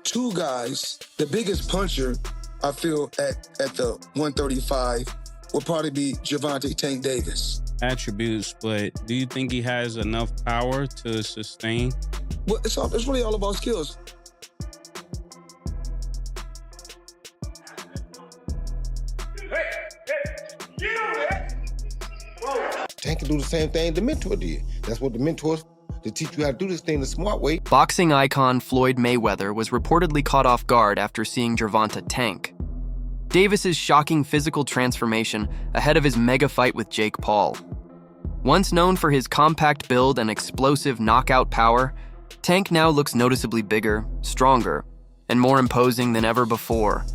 two guys, the biggest puncher, I feel, at the 135 would probably be Gervonta Tank Davis. Attributes, but do you think he has enough power to sustain? Well, it's really all about skills. Tank can do the same thing the mentor did. That's what the mentors to teach you how to do this thing the smart way. Boxing icon Floyd Mayweather was reportedly caught off guard after seeing Gervonta tank. Davis's shocking physical transformation ahead of his mega fight with Jake Paul. Once known for his compact build and explosive knockout power, Tank now looks noticeably bigger, stronger, and more imposing than ever before,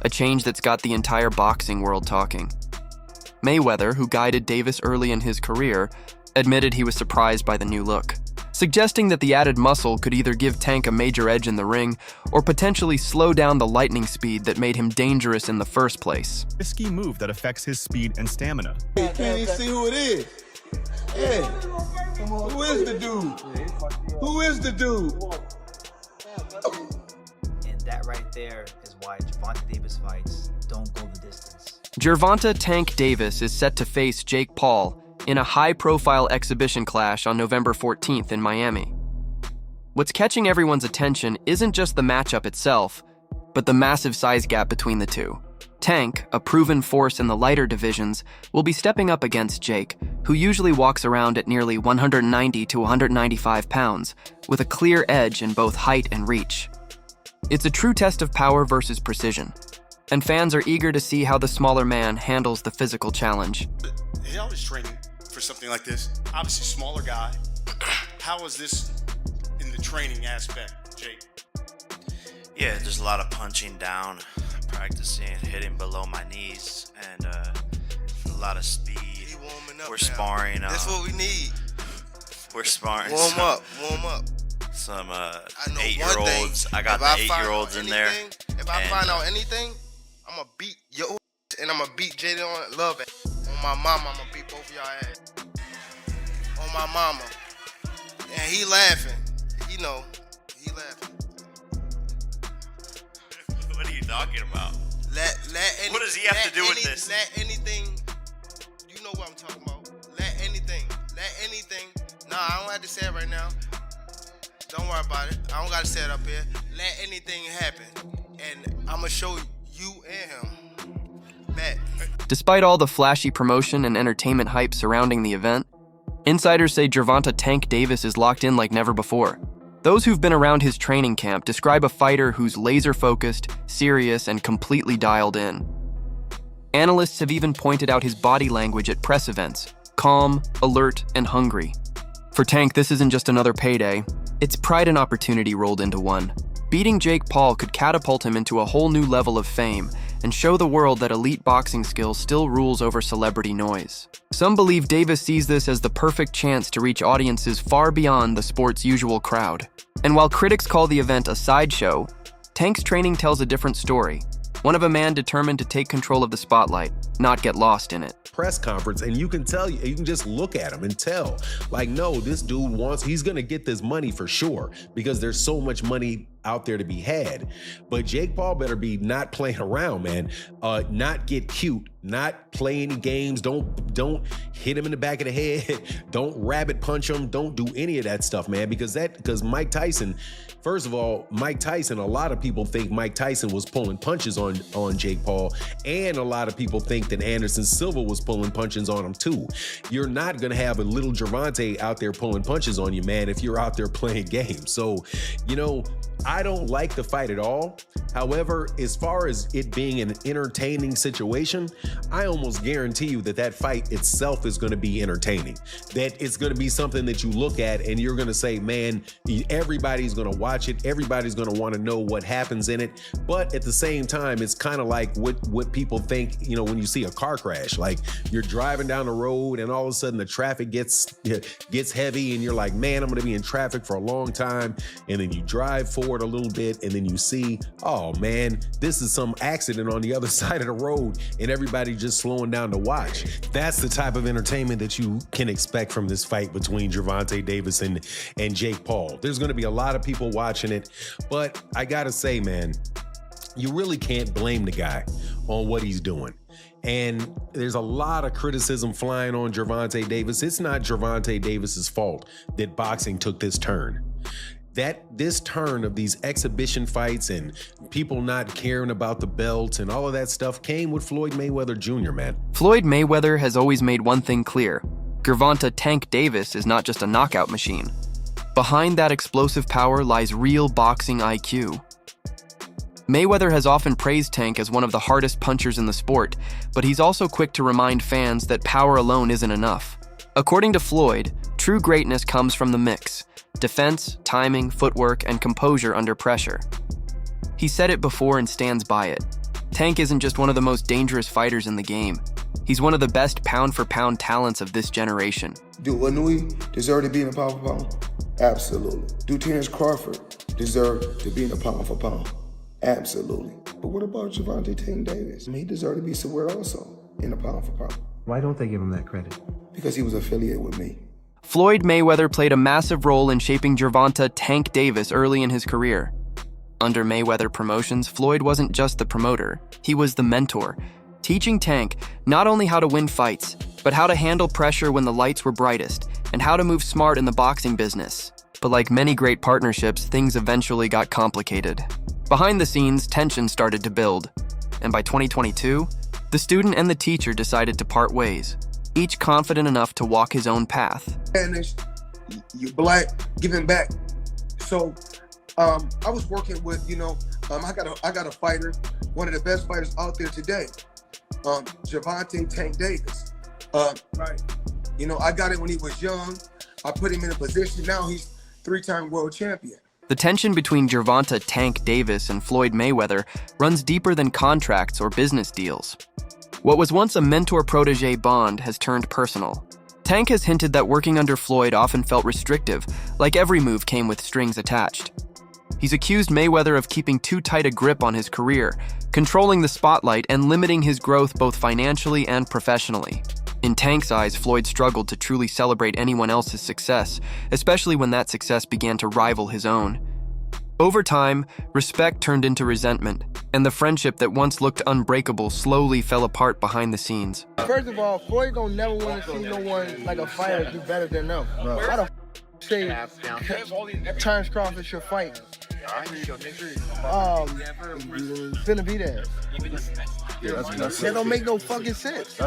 a change that's got the entire boxing world talking. Mayweather, who guided Davis early in his career, admitted he was surprised by the new look, suggesting that the added muscle could either give Tank a major edge in the ring or potentially slow down the lightning speed that made him dangerous in the first place. Risky move that affects his speed and stamina. Hey, can you see who it is? Hey, who is the dude? Who is the dude? And that right there is why Gervonta Davis fights don't go the distance. Gervonta Tank Davis is set to face Jake Paul in a high-profile exhibition clash on November 14th in Miami. What's catching everyone's attention isn't just the matchup itself, but the massive size gap between the two. Tank, a proven force in the lighter divisions, will be stepping up against Jake, who usually walks around at nearly 190 to 195 pounds, with a clear edge in both height and reach. It's a true test of power versus precision, and fans are eager to see how the smaller man handles the physical challenge. He always training for something like this. Obviously, smaller guy. How is this in the training aspect, Jake? Yeah, there's a lot of punching down, practicing, hitting below my knees, and a lot of speed. He warming up. We're now. sparring. That's what we need. We're sparring. Warm up. Some I know 8-year-olds. one thing. I got If the I find 8-year-olds out in there. anything, If I find out anything, I'm gonna beat your ass and I'm gonna beat Jaden on Love it. On my mama, I'm gonna beat both of y'all ass. On my mama. And he laughing. You know, he laughing. What are you talking about? What does he have to do with this? Let anything, you know what I'm talking about. Let anything. Nah, I don't have to say it right now. Don't worry about it. I don't gotta say it up here. Let anything happen. And I'm gonna show you and him. Bet. Despite all the flashy promotion and entertainment hype surrounding the event, insiders say Gervonta Tank Davis is locked in like never before. Those who've been around his training camp describe a fighter who's laser-focused, serious, and completely dialed in. Analysts have even pointed out his body language at press events: calm, alert, and hungry. For Tank, this isn't just another payday. It's pride and opportunity rolled into one. Beating Jake Paul could catapult him into a whole new level of fame and show the world that elite boxing skill still rules over celebrity noise. Some believe Davis sees this as the perfect chance to reach audiences far beyond the sport's usual crowd. And while critics call the event a sideshow, Tank's training tells a different story. One of a man determined to take control of the spotlight, not get lost in it. Press conference, and you can tell, you can just look at him and tell, like, no, this dude he's gonna get this money for sure, because there's so much money out there to be had. But Jake Paul better be not playing around, man. Not get cute, not play any games, don't hit him in the back of the head, don't rabbit punch him, don't do any of that stuff, man, because Mike Tyson, first of all, a lot of people think Mike Tyson was pulling punches on Jake Paul, and a lot of people think that Anderson Silva was pulling punches on him too. You're not gonna have a little Gervonta out there pulling punches on you, man, if you're out there playing games. So, I don't like the fight at all. However, as far as it being an entertaining situation, I almost guarantee you that fight itself is going to be entertaining. That it's going to be something that you look at and you're going to say, man, everybody's going to watch it. Everybody's going to want to know what happens in it. But at the same time, it's kind of like what people think, when you see a car crash, like you're driving down the road and all of a sudden the traffic gets heavy and you're like, man, I'm going to be in traffic for a long time. And then you drive forward a a little bit, and then you see, oh man, this is some accident on the other side of the road, and everybody just slowing down to watch. That's the type of entertainment that you can expect from this fight between Gervonta Davis and Jake Paul. There's going to be a lot of people watching it, but I gotta say, man, you really can't blame the guy on what he's doing. And there's a lot of criticism flying on Gervonta Davis. It's not Gervonta Davis's fault that boxing took this turn. This turn of these exhibition fights and people not caring about the belts and all of that stuff came with Floyd Mayweather Jr., man. Floyd Mayweather has always made one thing clear. Gervonta Tank Davis is not just a knockout machine. Behind that explosive power lies real boxing IQ. Mayweather has often praised Tank as one of the hardest punchers in the sport, but he's also quick to remind fans that power alone isn't enough. According to Floyd, true greatness comes from the mix: defense, timing, footwork, and composure under pressure. He said it before and stands by it. Tank isn't just one of the most dangerous fighters in the game. He's one of the best pound-for-pound talents of this generation. Do Inouye deserve to be in the pound for pound? Absolutely. Do Terrence Crawford deserve to be in the pound for pound? Absolutely. But what about Gervonta Tank Davis? I mean, he deserved to be somewhere also in the pound for pound. Why don't they give him that credit? Because he was affiliated with me. Floyd Mayweather played a massive role in shaping Gervonta Tank Davis early in his career. Under Mayweather Promotions, Floyd wasn't just the promoter, he was the mentor, teaching Tank not only how to win fights, but how to handle pressure when the lights were brightest, and how to move smart in the boxing business. But like many great partnerships, things eventually got complicated. Behind the scenes, tension started to build, and by 2022, the student and the teacher decided to part ways, each confident enough to walk his own path. You're black, giving back. So I was working with, I got a fighter, one of the best fighters out there today, Gervonta Tank Davis. Right. I got it when he was young. I put him in a position. Now he's 3-time world champion. The tension between Gervonta Tank Davis and Floyd Mayweather runs deeper than contracts or business deals. What was once a mentor-protege bond has turned personal. Tank has hinted that working under Floyd often felt restrictive, like every move came with strings attached. He's accused Mayweather of keeping too tight a grip on his career, controlling the spotlight and limiting his growth both financially and professionally. In Tank's eyes, Floyd struggled to truly celebrate anyone else's success, especially when that success began to rival his own. Over time, respect turned into resentment, and the friendship that once looked unbreakable slowly fell apart behind the scenes. First of all, Floyd don't never want to see no one like a fighter do better than them. Why the say Terrence Crawford should fight? Finna be there. That don't make no fucking sense.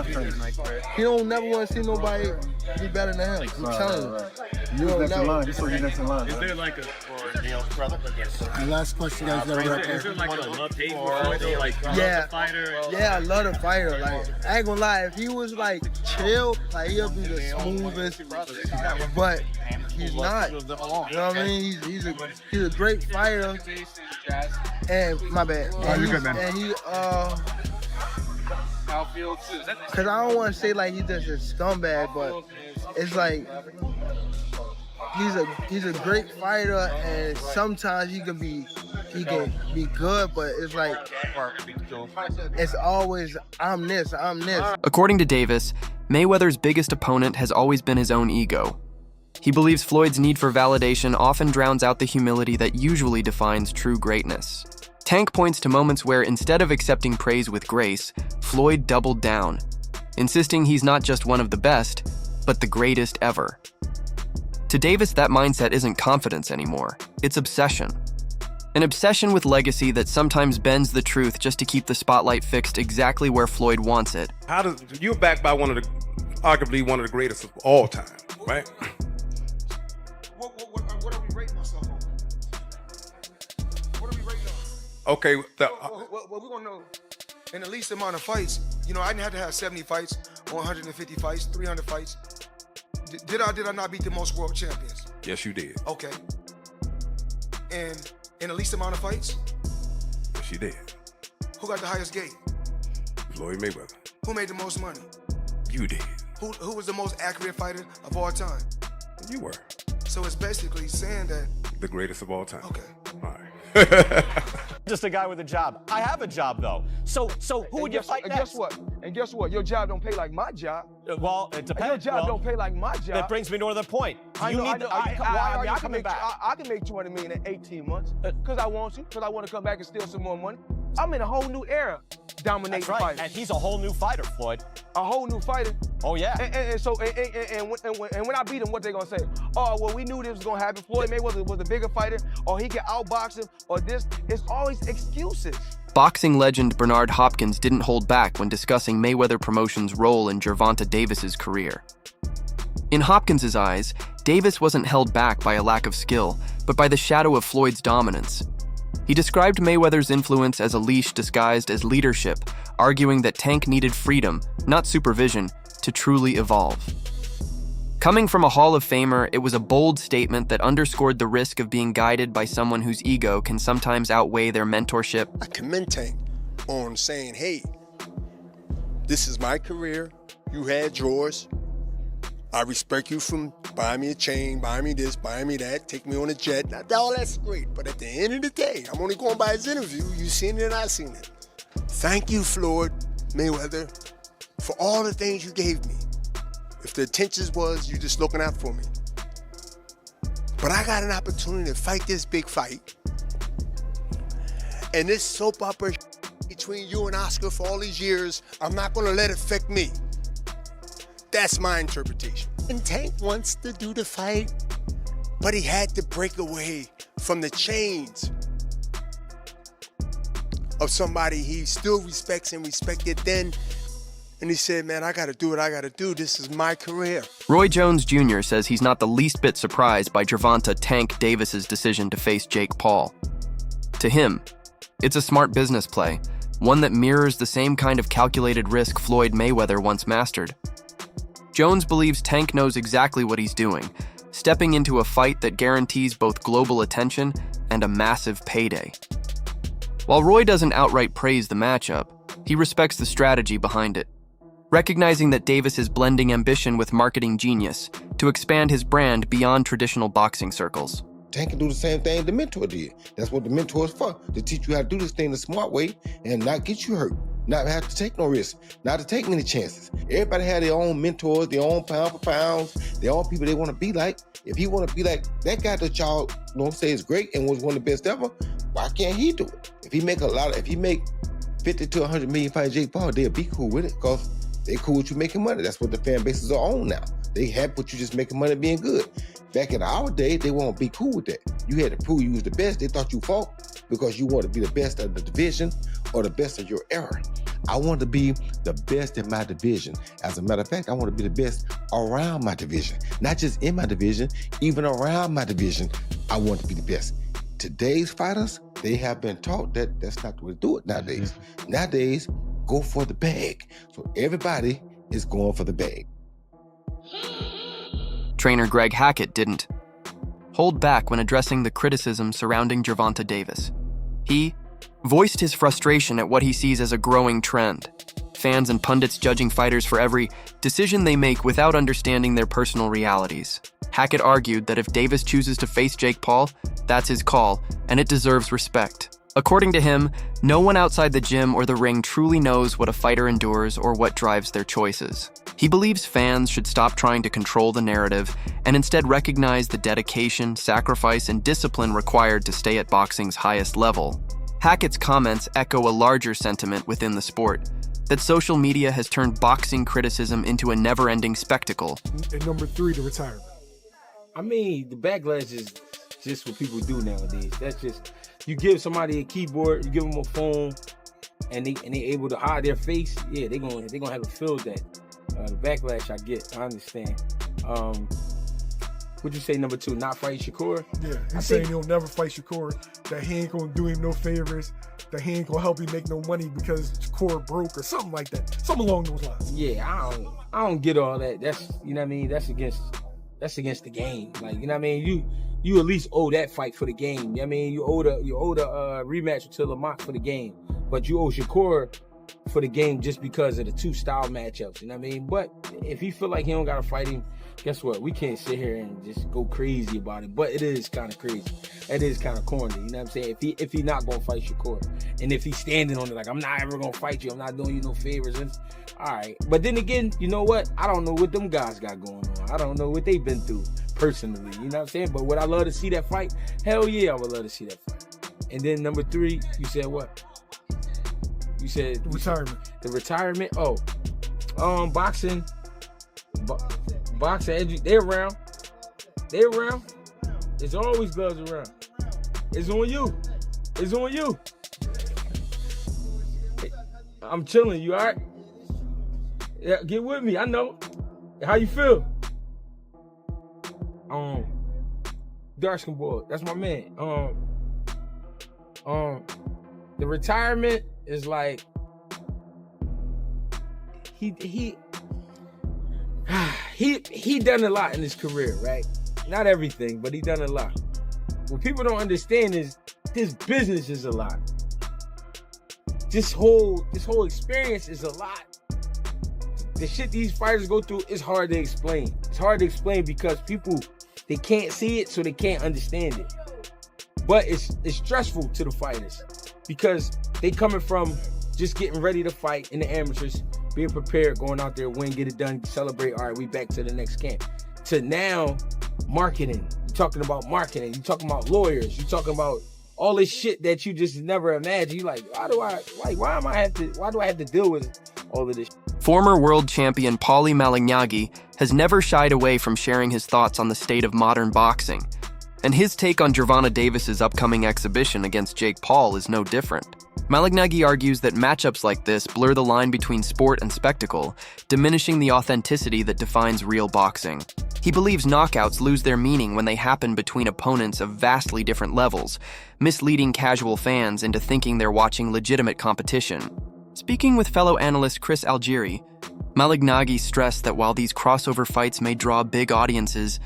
He don't never want to see nobody be better than him. I'm telling you. You're next in line. Just so you're next in line. Is there like a brother? The last question, guys. Is there like a love-hate or like yeah, the fighter? Yeah, I love the fighter. Like, I ain't gonna lie, if he was like chill, like he'll be the smoothest. But he's not. You know what I mean? He's a great fighter. And my bad. Oh, you're good, man. And he cause I don't want to say like he's just a scumbag, but it's like he's a great fighter, and sometimes he can be good, but it's like it's always I'm this. According to Davis, Mayweather's biggest opponent has always been his own ego. He believes Floyd's need for validation often drowns out the humility that usually defines true greatness. Tank points to moments where, instead of accepting praise with grace, Floyd doubled down, insisting he's not just one of the best, but the greatest ever. To Davis, that mindset isn't confidence anymore, it's obsession. An obsession with legacy that sometimes bends the truth just to keep the spotlight fixed exactly where Floyd wants it. You're backed by arguably one of the greatest of all time, right? What are we rating ourselves on? What are we rating on? Okay. Well, we're going to know in the least amount of fights. I didn't have to have 70 fights, 150 fights, 300 fights. Did I not beat the most world champions? Yes, you did. Okay. And in the least amount of fights? Yes, you did. Who got the highest gate? Floyd Mayweather. Who made the most money? You did. Who was the most accurate fighter of all time? You were. So it's basically saying that... The greatest of all time. Okay. All right. Just a guy with a job. I have a job though. So who would you fight next? And guess what? Your job don't pay like my job. Well, it depends. Your job don't pay like my job. That brings me to another point. Why are you coming back? I can make $20 million in 18 months because I want to. Because I want to come back and steal some more money. I'm in a whole new era, dominating fighters. And he's a whole new fighter, Floyd. A whole new fighter. Oh yeah. And when I beat him, what they gonna say? Oh well, we knew this was gonna happen. Floyd Mayweather was a bigger fighter, or he could outbox him, or this. It's always excuses. Boxing legend Bernard Hopkins didn't hold back when discussing Mayweather Promotions' role in Gervonta Davis's career. In Hopkins' eyes, Davis wasn't held back by a lack of skill, but by the shadow of Floyd's dominance. He described Mayweather's influence as a leash disguised as leadership, arguing that Tank needed freedom, not supervision, to truly evolve. Coming from a Hall of Famer, it was a bold statement that underscored the risk of being guided by someone whose ego can sometimes outweigh their mentorship. I commend Tank on saying, hey, this is my career. You had yours. I respect you from buying me a chain, buying me this, buying me that, take me on a jet. Now, all that's great, but at the end of the day, I'm only going by his interview. You seen it and I seen it. Thank you, Floyd Mayweather, for all the things you gave me. If the intentions was you just looking out for me. But I got an opportunity to fight this big fight. And this soap opera between you and Oscar for all these years, I'm not gonna let it affect me. That's my interpretation. And Tank wants to do the fight, but he had to break away from the chains of somebody he still respects and respected then. And he said, man, I gotta do what I gotta do. This is my career. Roy Jones Jr. says he's not the least bit surprised by Gervonta Tank Davis's decision to face Jake Paul. To him, it's a smart business play, one that mirrors the same kind of calculated risk Floyd Mayweather once mastered. Jones believes Tank knows exactly what he's doing, stepping into a fight that guarantees both global attention and a massive payday. While Roy doesn't outright praise the matchup, he respects the strategy behind it, recognizing that Davis is blending ambition with marketing genius to expand his brand beyond traditional boxing circles. Tank can do the same thing the mentor did. That's what the mentor is for, to teach you how to do this thing the smart way and not get you hurt, not have to take no risks, not to take many chances. Everybody had their own mentors, their own pound for pounds, their own people they want to be like. If he want to be like that guy that y'all say is great and was one of the best ever, why can't he do it? If he make 50 to 100 million fight Jake Paul, they'll be cool with it because they cool with you making money. That's what the fan bases are on now. They happy with you just making money being good. Back in our day, they won't be cool with that. You had to prove you was the best. They thought you fought because you wanted to be the best of the division or the best of your era. I wanted to be the best in my division. As a matter of fact, I want to be the best around my division. Not just in my division, even around my division, I want to be the best. Today's fighters, they have been taught that that's not the way to do it nowadays. Nowadays, go for the bag. So everybody is going for the bag. Trainer Greg Hackett didn't hold back when addressing the criticism surrounding Gervonta Davis. He voiced his frustration at what he sees as a growing trend. Fans and pundits judging fighters for every decision they make without understanding their personal realities. Hackett argued that if Davis chooses to face Jake Paul, that's his call, and it deserves respect. According to him, no one outside the gym or the ring truly knows what a fighter endures or what drives their choices. He believes fans should stop trying to control the narrative and instead recognize the dedication, sacrifice, and discipline required to stay at boxing's highest level. Hackett's comments echo a larger sentiment within the sport, that social media has turned boxing criticism into a never-ending spectacle. And number 3, the retirement. I mean, the backlash is just what people do nowadays. That's just, you give somebody a keyboard, you give them a phone, and they able to hide their face. Yeah, they gonna have to feel that. The backlash I get, I understand. What'd you say, number 2, not fight Shakur? Yeah, he's saying he'll never fight Shakur, that he ain't gonna do him no favors, that he ain't gonna help him make no money because Shakur broke or something like that. Something along those lines. Yeah, I don't get all that. That's, you know what I mean? That's against the game. Like, you know what I mean? You at least owe that fight for the game. You know what I mean? You owe the rematch to Lamont for the game. But you owe Shakur for the game just because of the two style matchups. You know what I mean? But if he feel like he don't gotta fight him, guess what? We can't sit here and just go crazy about it. But it is kind of crazy. It is kind of corny. You know what I'm saying? If he not gonna fight Shakur, and if he's standing on it like, I'm not ever gonna fight you, I'm not doing you no favors. And all right. But then again, you know what? I don't know what them guys got going on. I don't know what they've been through personally. You know what I'm saying? But would I love to see that fight? Hell yeah, I would love to see that fight. And then number 3, you said what? You said retirement. The retirement. Oh, boxing. Boxing. They're around. They're around. There's always gloves around. It's on you. It's on you. I'm chilling. You all right? Yeah, get with me. I know. How you feel? Dark skin boy. That's my man. The retirement is like he done a lot in his career, right? Not everything, but he done a lot. What people don't understand is this business is a lot. This whole experience is a lot. The shit these fighters go through is hard to explain. It's hard to explain because people, they can't see it, so they can't understand it. But it's stressful to the fighters because they coming from just getting ready to fight in the amateurs, being prepared, going out there, win, get it done, celebrate. All right, we back to the next camp. To now, marketing. You're talking about marketing. You're talking about lawyers. You're talking about all this shit that you just never imagined. You like, why do I have to deal with all of this? Former world champion Paulie Malignaggi has never shied away from sharing his thoughts on the state of modern boxing. And his take on Gervonta Davis's upcoming exhibition against Jake Paul is no different. Malignaggi argues that matchups like this blur the line between sport and spectacle, diminishing the authenticity that defines real boxing. He believes knockouts lose their meaning when they happen between opponents of vastly different levels, misleading casual fans into thinking they're watching legitimate competition. Speaking with fellow analyst Chris Algieri, Malignaggi stressed that while these crossover fights may draw big audiences,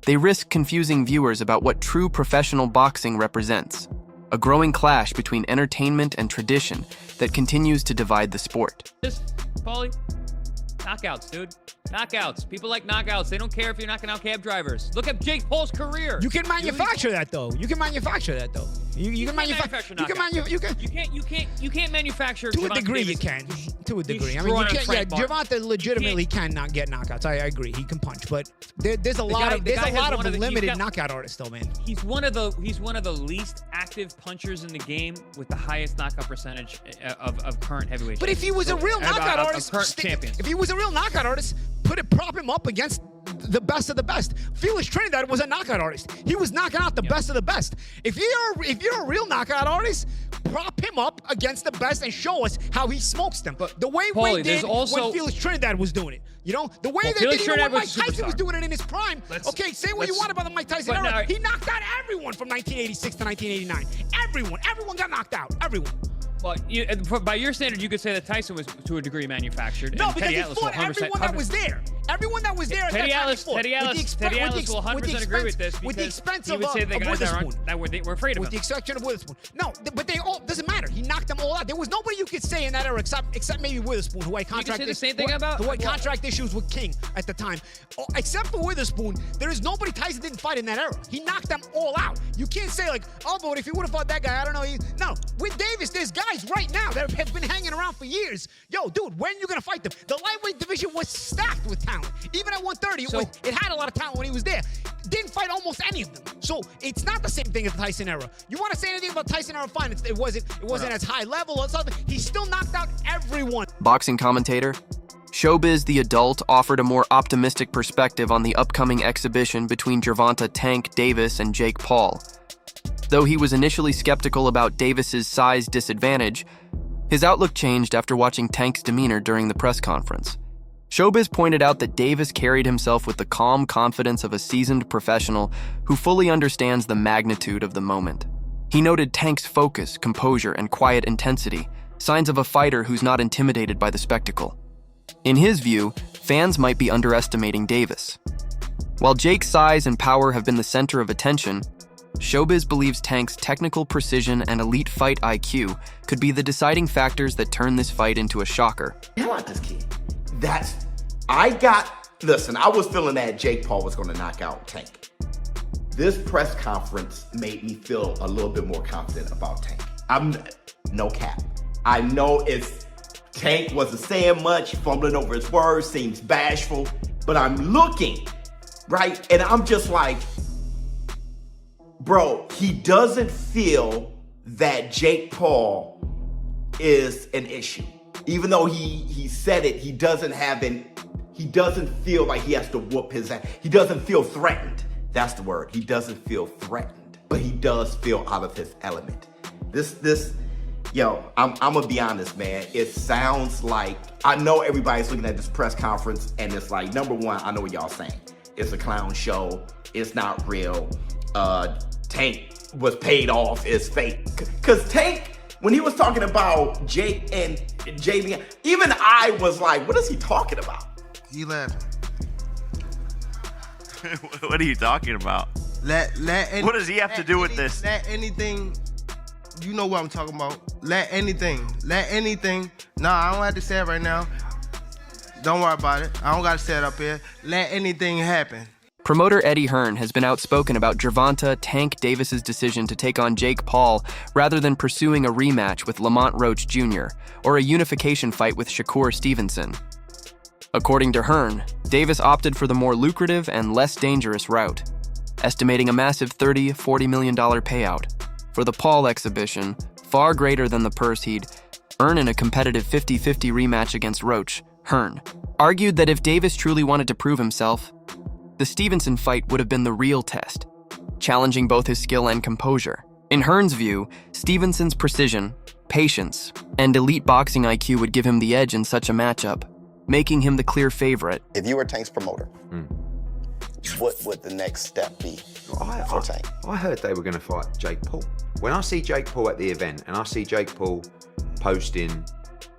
they risk confusing viewers about what true professional boxing represents, a growing clash between entertainment and tradition that continues to divide the sport. Paulie, knockouts, dude. Knockouts. People like knockouts. They don't care if you're knocking out cab drivers. Look at Jake Paul's career. You can manufacture that though. You can manufacture that though. You can manufacture. You can't manufacture. To a degree, you can. To a degree. I mean, you can't. Yeah, Gervonta legitimately cannot get knockouts. I agree. He can punch, but there's a lot of limited knockout artists though, man. He's one of the least active punchers in the game with the highest knockout percentage of current heavyweight. But if he was a real knockout artist, current champion. If he was a real knockout artist, prop him up against the best of the best. Felix Trinidad was a knockout artist. He was knocking out the best of the best. If you're a real knockout artist, prop him up against the best and show us how he smokes them. But the way Paulie, we did when Felix Trinidad was doing it. You know, the way they did it when Mike Tyson was doing it in his prime. Okay, say what you want about the Mike Tyson era. He knocked out everyone from 1986 to 1989. Everyone got knocked out. Everyone. Well, by your standard, you could say that Tyson was to a degree manufactured. No, because he fought everyone that was there. Everyone that was there at that time he fought. Teddy Ellis will 100% agree with this with the expense of Witherspoon. That were afraid of him. With the exception of Witherspoon. No, but they all, doesn't matter. He knocked them all out. There was nobody you could say in that era except maybe Witherspoon, who had contract issues with King at the time. Except for Witherspoon, there is nobody Tyson didn't fight in that era. He knocked them all out. You can't say like, oh, but if he would have fought that guy, I don't know. No, with Davis, there's guys right now that have been hanging around for years. Yo, dude, when you gonna fight them? The lightweight division was stacked with talent. Even at 130, it had a lot of talent when he was there. Didn't fight almost any of them. So it's not the same thing as the Tyson era. You want to say anything about Tyson era? Fine. It wasn't as high level or something. He still knocked out everyone. Boxing commentator Showbiz the Adult offered a more optimistic perspective on the upcoming exhibition between Gervonta Tank Davis and Jake Paul. Though he was initially skeptical about Davis's size disadvantage, his outlook changed after watching Tank's demeanor during the press conference. Showbiz pointed out that Davis carried himself with the calm confidence of a seasoned professional who fully understands the magnitude of the moment. He noted Tank's focus, composure, and quiet intensity, signs of a fighter who's not intimidated by the spectacle. In his view, fans might be underestimating Davis. While Jake's size and power have been the center of attention, Showbiz believes Tank's technical precision and elite fight IQ could be the deciding factors that turn this fight into a shocker. Hell out this kid. Listen, I was feeling that Jake Paul was going to knock out Tank. This press conference made me feel a little bit more confident about Tank. No cap. I know Tank wasn't saying much, fumbling over his words, seems bashful, but I'm looking, right? And I'm just like, bro, he doesn't feel that Jake Paul is an issue. Even though he said it, he doesn't feel like he has to whoop his ass. He doesn't feel threatened. That's the word. He doesn't feel threatened, but he does feel out of his element. I'm gonna be honest, man. It sounds like, I know everybody's looking at this press conference and it's like, number one, I know what y'all saying. It's a clown show. It's not real. Tank was paid off. It's fake. Cause Tank, when he was talking about Jake and JB, even I was like, what is he talking about? He laughing. What are you talking about? What does he have to do with this? Let anything, you know what I'm talking about. Let anything. Nah, I don't have to say it right now. Don't worry about it. I don't got to say it up here. Let anything happen. Promoter Eddie Hearn has been outspoken about Gervonta Tank Davis's decision to take on Jake Paul rather than pursuing a rematch with Lamont Roach Jr. or a unification fight with Shakur Stevenson. According to Hearn, Davis opted for the more lucrative and less dangerous route, estimating a massive $30–40 million payout for the Paul exhibition, far greater than the purse he'd earn in a competitive 50-50 rematch against Roach. Hearn argued that if Davis truly wanted to prove himself, the Stevenson fight would have been the real test, challenging both his skill and composure. In Hearn's view, Stevenson's precision, patience, and elite boxing IQ would give him the edge in such a matchup, making him the clear favorite. If you were Tank's promoter, what would the next step be for Tank? I heard they were going to fight Jake Paul. When I see Jake Paul at the event and I see Jake Paul posting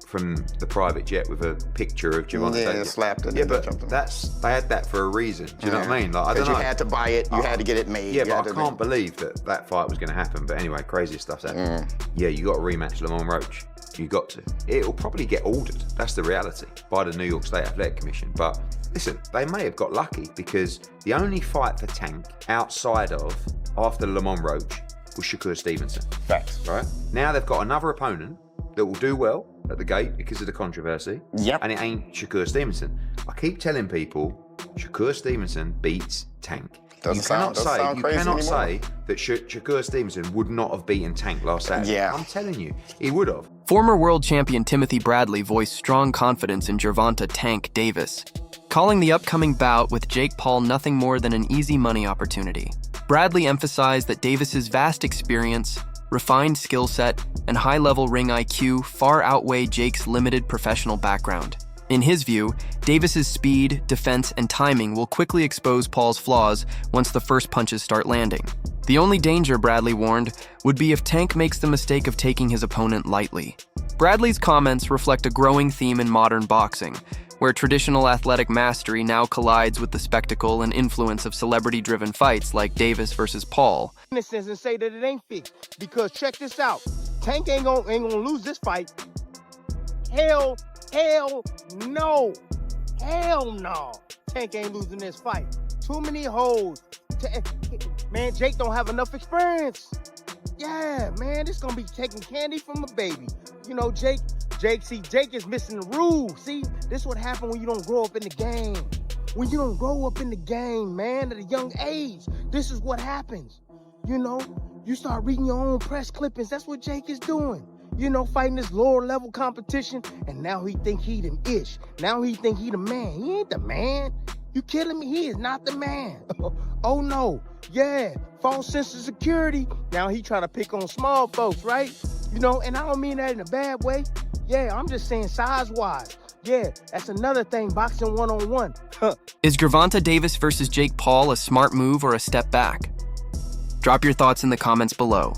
from the private jet with a picture of Gervonta Davis. Slapped it. Yeah, but they had that for a reason. Do you know what I mean? Like, I don't know. You had to buy it. You had to get it made. Yeah, but I can't believe that fight was going to happen. But anyway, crazy stuff's happening. Yeah, you got to rematch Lamont Roach. You got to. It'll probably get ordered. That's the reality by the New York State Athletic Commission. But listen, they may have got lucky because the only fight for Tank outside of after Lamont Roach was Shakur Stevenson. Facts. Right? Now they've got another opponent that will do well at the gate because of the controversy. Yep. And it ain't Shakur Stevenson. I keep telling people Shakur Stevenson beats Tank. You cannot say that Shakur Stevenson would not have beaten Tank last Saturday. Yeah. I'm telling you, he would have. Former world champion Timothy Bradley voiced strong confidence in Gervonta Tank Davis, calling the upcoming bout with Jake Paul nothing more than an easy money opportunity. Bradley emphasized that Davis's vast experience, refined skill set, and high-level ring IQ far outweigh Jake's limited professional background. In his view, Davis's speed, defense, and timing will quickly expose Paul's flaws once the first punches start landing. The only danger, Bradley warned, would be if Tank makes the mistake of taking his opponent lightly. Bradley's comments reflect a growing theme in modern boxing, where traditional athletic mastery now collides with the spectacle and influence of celebrity-driven fights like Davis versus Paul. And say that it ain't fixed, because check this out. Tank ain't gonna lose this fight. Hell no. Hell no. Tank ain't losing this fight. Too many holes. Man, Jake don't have enough experience. Yeah, man, this gonna be taking candy from a baby. You know, Jake is missing the rules. See, this is what happens when you don't grow up in the game. When you don't grow up in the game, man, at a young age, this is what happens. You know, you start reading your own press clippings. That's what Jake is doing. You know, fighting this lower level competition, and now he think he the ish. Now he think he the man. He ain't the man. You kidding me? He is not the man. Oh no. Yeah, false sense of security. Now he trying to pick on small folks, right? You know, and I don't mean that in a bad way. Yeah, I'm just saying size-wise. Yeah, that's another thing, boxing one-on-one. Is Gervonta Davis versus Jake Paul a smart move or a step back? Drop your thoughts in the comments below.